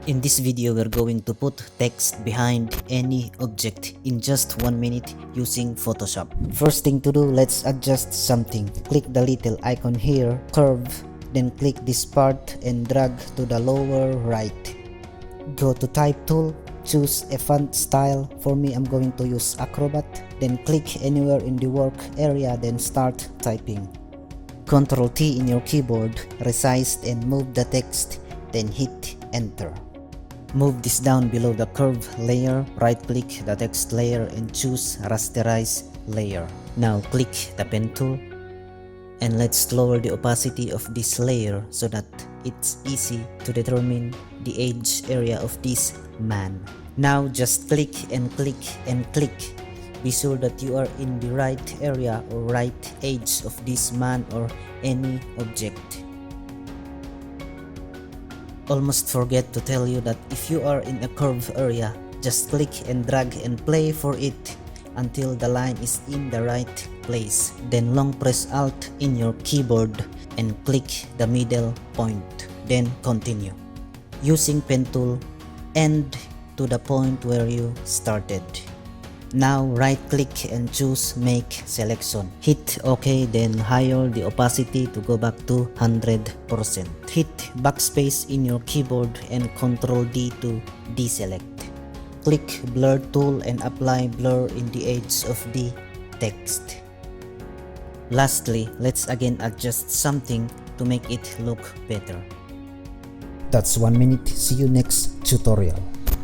In this video, we're going to put text behind any object in just 1 minute using Photoshop. First thing to do, let's adjust something. Click the little icon here, curve, then click this part and drag to the lower right. Go to type tool, choose a font style. For me, I'm going to use Acrobat. Then click anywhere in the work area, then start typing. Ctrl T in your keyboard, resize and move the text, then hit enter. Move this down below the curve layer, right click the text layer and choose rasterize layer. Now click the pen tool and let's lower the opacity of this layer so that it's easy to determine the edge area of this man. Now just click and click and click. Be sure that you are in the right area or right edge of this man or any object. Almost forget to tell you that if you are in a curve area, just click and drag and play for it until the line is in the right place. Then long press Alt in your keyboard and click the middle point. Then continue. Using pen tool, end to the point where you started. Now right click and choose make selection. Hit OK, then higher the opacity to go back to 100%. Hit backspace in your keyboard and Ctrl D to deselect. Click blur tool and apply blur in the edge of the text. Lastly, let's again adjust something to make it look better. That's 1 minute. See you next tutorial.